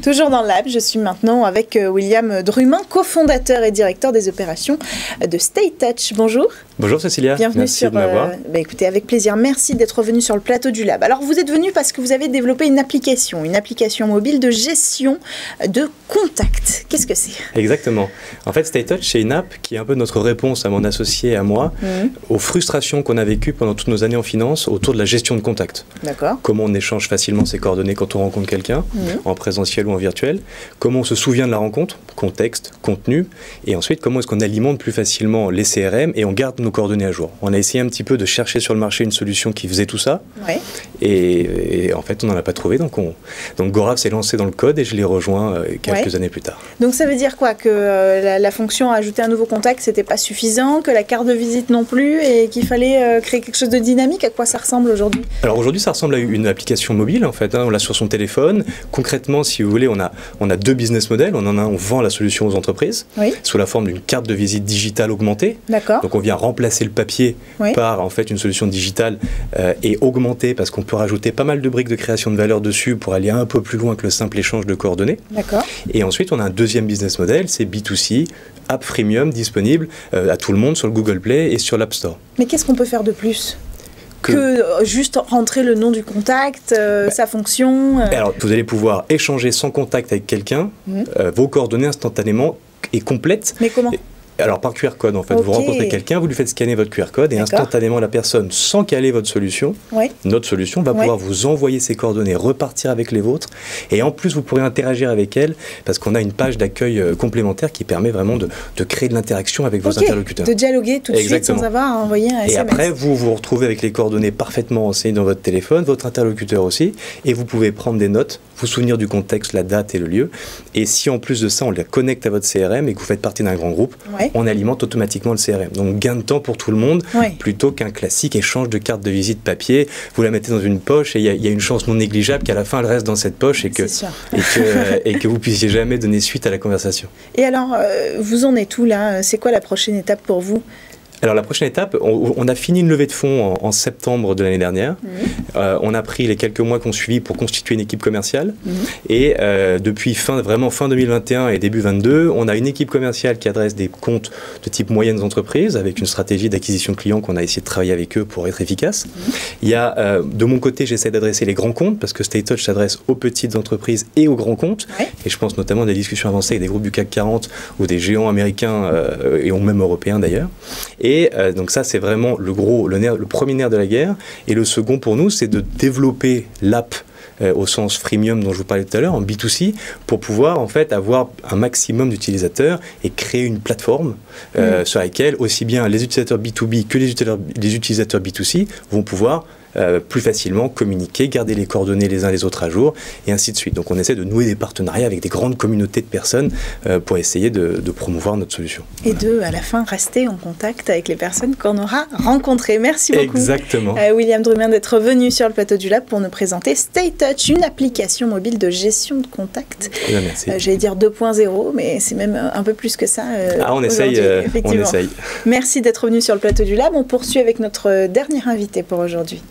Toujours dans le lab, je suis maintenant avec William Drumin, cofondateur et directeur des opérations de Stay Touch. Bonjour. Bonjour Cécilia, bienvenue merci de m'avoir. Écoutez, avec plaisir, merci d'être venu sur le plateau du lab. Alors vous êtes venu parce que vous avez développé une application mobile de gestion de contacts. Qu'est-ce que c'est? Exactement. En fait, Stay Touch, c'est une app qui est un peu notre réponse à mon associé et à moi aux frustrations qu'on a vécues pendant toutes nos années en finance autour de la gestion de contacts. D'accord. Comment on échange facilement ses coordonnées quand on rencontre quelqu'un, en présentiel ou en virtuel. Comment on se souvient de la rencontre, contexte, contenu. Et ensuite, comment est-ce qu'on alimente plus facilement les CRM et on garde nos coordonnées à jour. On a essayé un petit peu de chercher sur le marché une solution qui faisait tout ça. Ouais. Et en fait, on n'en a pas trouvé. Donc Gorav s'est lancé dans le code et je l'ai rejoint quelques années plus tard. Donc ça veut dire quoi? Que la fonction ajouter un nouveau contact, c'était pas suffisant, que la carte de visite non plus, et qu'il fallait créer quelque chose de dynamique? À quoi ça ressemble aujourd'hui? Alors aujourd'hui, ça ressemble à une application mobile en fait. On l'a sur son téléphone. Concrètement, si vous voulez, on a deux business models. On en a un, on vend la solution aux entreprises sous la forme d'une carte de visite digitale augmentée. D'accord. Donc on vient remplacer le papier par en fait une solution digitale et augmentée parce qu'on peut rajouter pas mal de briques de création de valeur dessus pour aller un peu plus loin que le simple échange de coordonnées. D'accord. Et ensuite, on a un deuxième business model, c'est B2C, app freemium disponible à tout le monde sur le Google Play et sur l'App Store. Mais qu'est-ce qu'on peut faire de plus que juste rentrer le nom du contact, sa fonction Alors, vous allez pouvoir échanger sans contact avec quelqu'un, vos coordonnées instantanément et complètes. Mais comment? Alors par QR code en fait, vous rencontrez quelqu'un, vous lui faites scanner votre QR code et instantanément la personne, sans caler votre solution, notre solution va pouvoir vous envoyer ses coordonnées, repartir avec les vôtres et en plus vous pourrez interagir avec elle parce qu'on a une page d'accueil complémentaire qui permet vraiment de créer de l'interaction avec vos interlocuteurs. De dialoguer tout de suite sans avoir à envoyer un SMS. Et après vous vous retrouvez avec les coordonnées parfaitement renseignées dans votre téléphone, votre interlocuteur aussi, et vous pouvez prendre des notes, vous souvenir du contexte, la date et le lieu. Et si en plus de ça on la connecte à votre CRM et que vous faites partie d'un grand groupe, on alimente automatiquement le CRM. Donc gain de temps pour tout le monde, plutôt qu'un classique échange de carte de visite papier. Vous la mettez dans une poche et il y a une chance non négligeable qu'à la fin elle reste dans cette poche et que vous puissiez jamais donner suite à la conversation. Et alors, vous en êtes où là? C'est quoi la prochaine étape pour vous? Alors la prochaine étape, on a fini une levée de fonds en septembre de l'année dernière. On a pris les quelques mois qu'on suivi pour constituer une équipe commerciale. Et depuis fin 2021 et début 2022, on a une équipe commerciale qui adresse des comptes de type moyennes entreprises avec une stratégie d'acquisition client qu'on a essayé de travailler avec eux pour être efficace. Il y a, de mon côté, j'essaie d'adresser les grands comptes parce que Stay Touch s'adresse aux petites entreprises et aux grands comptes. Et je pense notamment à des discussions avancées avec des groupes du CAC 40 ou des géants américains et même européens d'ailleurs. Et donc ça, c'est vraiment le premier nerf de la guerre. Et le second pour nous, c'est de développer l'app au sens freemium dont je vous parlais tout à l'heure, en B2C, pour pouvoir en fait avoir un maximum d'utilisateurs et créer une plateforme sur laquelle aussi bien les utilisateurs B2B que les utilisateurs B2C vont pouvoir plus facilement communiquer, garder les coordonnées les uns les autres à jour et ainsi de suite. Donc on essaie de nouer des partenariats avec des grandes communautés de personnes pour essayer de promouvoir notre solution. Et à la fin, rester en contact avec les personnes qu'on aura rencontrées. Merci beaucoup. Exactement. William Drumin d'être venu sur le plateau du lab pour nous présenter Stay Touch, une application mobile de gestion de contact. Merci. J'allais dire 2.0, mais c'est même un peu plus que ça. On essaye. Merci d'être venu sur le plateau du lab. On poursuit avec notre dernier invité pour aujourd'hui.